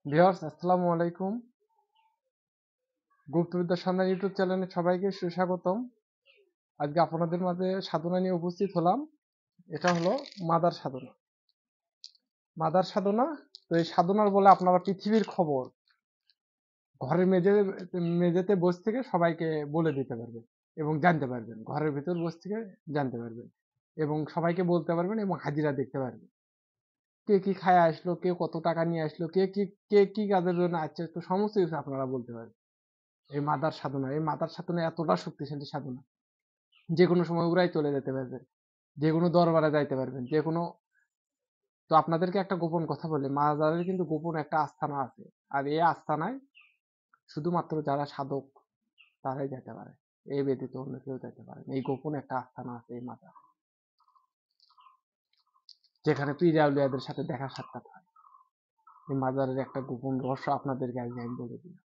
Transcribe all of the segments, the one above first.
Viewers আসসালামু আলাইকুম। গুপ্তবিদ্যা সন্ধান ইউটিউব চ্যানেলে সবাইকে সুস্বাগতম। আজকে আপনাদের মাঝে সাধনা নিয়ে উপস্থিত হলাম। এটা হলো মাদার সাধনা। মাদার সাধনা। তো এই সাধনার বলে আপনারা পৃথিবীর খবর ঘরের মেঝেতে বসে থেকে সবাইকে বলে দিতে পারবেন এবং জানতে পারবেন। ঘরের ভিতর বসে থেকে জানতে পারবেন এবং সবাইকে বলতে পারবেন এবং হাজিরা দেখতে পারবেন। কে কি খায় আসলো, কে কত টাকা নিয়ে আসলো, কে কি কাজের জন্য আসছে, তো সমস্ত কিছু আপনারা বলতে পারবেন। এই মাদার সাধনা এতটা শক্তিশালী সাধনা, যে কোনো সময় উড়াই চলে যেতে পারবেন, যে কোনো দরবারে যাইতে পারবেন, যে কোনো। তো আপনাদেরকে একটা গোপন কথা বলি, মাজারের কিন্তু গোপন একটা আস্থানা আছে। আর এই আস্থানায় শুধুমাত্র যারা সাধক তারাই যেতে পারে, এই ব্যতীত অন্য কেউ যেতে পারে না। এই গোপন একটা আস্থানা আছে এই মাজার, যেখানে পীর আউলিয়াদের সাথে দেখা সাক্ষাৎ হয়। এই মাজারের একটা গোপন রহস্য আপনাদেরকে আজকে আমি বলে দিই।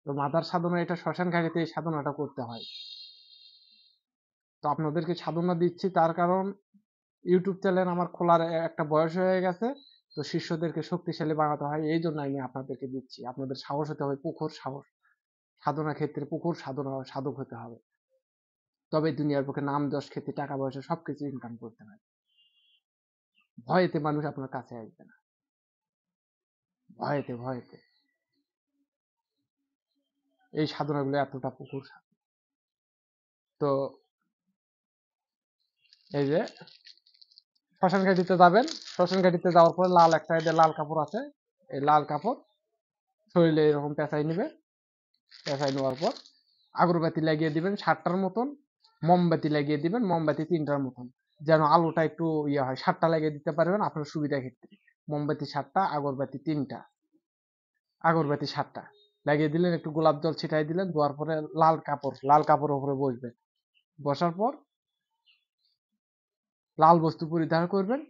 তো মাদার সাধনা, এটা শ্মশান ঘাটিতে এই সাধনাটা করতে হয়। তো আপনাদেরকে সাধনা দিচ্ছি তার কারণ ইউটিউব চ্যানেল আমার খোলার একটা বয়স হয়ে গেছে। তো শিষ্যদেরকে শক্তিশালী বানাতে হয়, এই জন্য আমি আপনাদেরকে দিচ্ছি। আপনাদের সাহস হতে হবে, প্রখর সাহস। সাধনা ক্ষেত্রে প্রখর সাধক হতে হবে, তবে দুনিয়ার পক্ষে নাম যশ খ্যাতি টাকা পয়সা সবকিছু ইনকাম করতে হয়। ভয়েতে মানুষ আপনার কাছে আসবে না, ভয়েতে। এই সাধনাগুলো এতটা প্রখর তো এই যে শ্মশান ঘাটিতে যাবেন, শ্মশান ঘাটিতে যাওয়ার পরে লাল একটা লাল কাপড় আছে, এই লাল কাপড় শরীরে এরকম পেঁচাই নিবে। পেঁচাই নেওয়ার পর আগরবাতি লাগিয়ে দিবেন 7টার মতন, মোমবাতি লাগিয়ে দিবেন মোমবাতি 3টার মতন, যেন আলোটা একটু ইয়ে হয়। 7টা লাগিয়ে দিতে পারবেন আপনার সুবিধা ক্ষেত্রে। মোমবাতি 7টা, আগরবাতি 3টা। আগরবাতি 7টা লাগিয়ে দিলেন, একটু গোলাপ জল ছিটাই দিলেন, দেওয়ার পরে লাল কাপড় উপরে বসবেন। বসার পর লাল বস্তু পরিধান করবেন,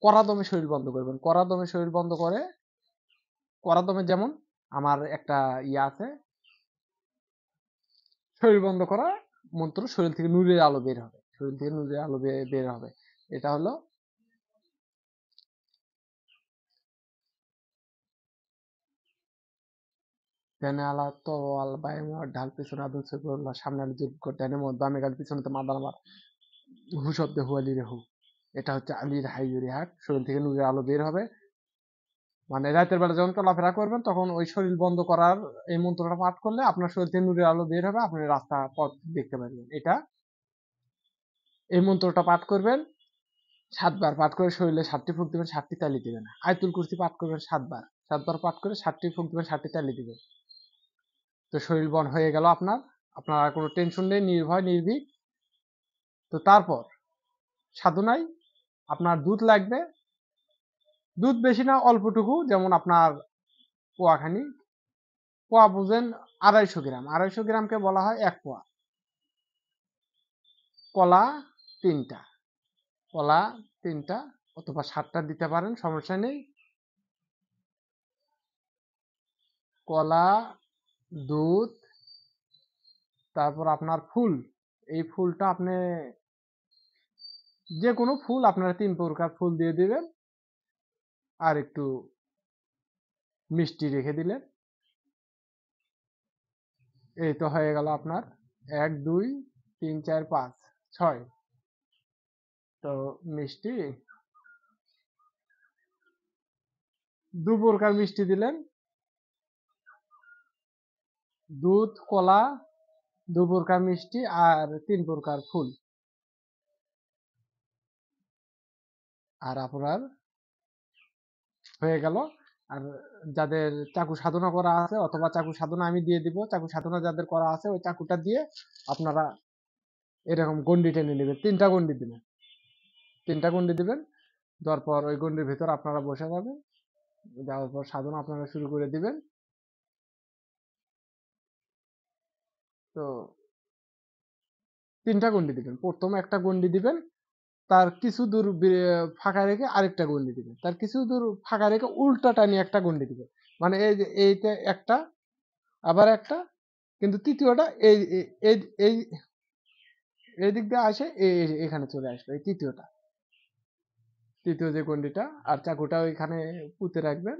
কড়া দমে শরীর বন্ধ করবেন। কড়া দমে শরীর বন্ধ করে, কড়া দমে যেমন আমার একটা ইয়ে আছে, শরীর বন্ধ করা মন্ত্র, শরীর থেকে নূরের আলো বের হবে, শরীর থেকে নূরের আলো বের হবে। এটা হলো ডানে আলা তওয়াল বায়ে মোয়ার ঢাল পিছনে আদম সফিউল্লাহ সামনে আলী জুলকর ডানে মোয়ার বামে গাল পিছনে তো মাদার আমার হু শব্দে হু আলী রেহু। এটা হচ্ছে আলীর হাইয়ুরি হাট। শরীর থেকে নূরের আলো বের হবে। মানে রাতের বেলা যখন চলাফেরা করবেন তখন ওই শরীর বন্ধ করার এই মন্ত্রটা পাঠ করলে আপনার শরীর থেকে নূরের আলো বের হবে, আপনি রাস্তা পথ দেখতে পারবেন। এটা এই মন্ত্রটা পাঠ করবেন 7বার। পাঠ করে শরীরে 7টি ফুঁক দিবেন, 7টি তালি দিবেন। আয়াতুল কুরসি পাঠ করবেন 7বার। 7বার পাঠ করে 7টি ফুঁক দিবেন, 7টি তালি দিবেন। তো শরীর বন হয়ে গেল আপনার। আপনার আর কোনো টেনশন নেই, নির্ভয় নির্ভীক। তো তারপর সাধনায় আপনার দুধ লাগবে। দুধ বেশি না, অল্পটুকু, যেমন আপনার পোয়াখানি। পোয়া বুঝেন 250 গ্রাম, 250 গ্রামকে বলা হয় 1 পোয়া। কলা 3টা, কলা 3টা অথবা 7টা দিতে পারেন, সমস্যা নেই। কলা, দুধ, তারপর আপনার ফুল। এই ফুলটা আপনি যে কোনো ফুল, আপনারা 3 প্রকার ফুল দিয়ে দিবেন, আর একটু মিষ্টি রেখে দিলেন। এই তো হয়ে গেল আপনার 1 2 3 4 5 6। তো মিষ্টি 2 প্রকার মিষ্টি দিলেন, দুধ, কলা, 2 প্রকার মিষ্টি আর 3 প্রকার ফুল। আর আপনার হয়ে গেল। আর যাদের চাকু সাধনা করা আছে, অথবা চাকু সাধনা আমি দিয়ে দিব, চাকু সাধনা যাদের করা আছে ওই চাকুটা দিয়ে আপনারা এরকম গন্ডি টেনে নেবেন। 3টা গন্ডি দিবেন, 3টা গন্ডি দিবেন। দেওয়ার পর ওই গন্ডির ভিতর আপনারা বসে যাবেন। যাওয়ার পর সাধনা আপনারা শুরু করে দিবেন। তো 3টা গন্ডি দিবেন। প্রথম একটা গন্ডি দিবেন, তার কিছু দূর ফাঁকা রেখে আরেকটা গন্ডি দিবেন, তার কিছু দূর ফাঁকা রেখে উল্টা টানিয়ে একটা গন্ডি দিবেন। মানে এই যে এইটা একটা, আবার একটা, কিন্তু তৃতীয়টা এই এই এই এই দিক দিয়ে আসে, এখানে চলে আসবে এই তৃতীয়টা, তৃতীয় যে গন্ডিটা। আর চাকুটা ওইখানে পুঁতে রাখবেন।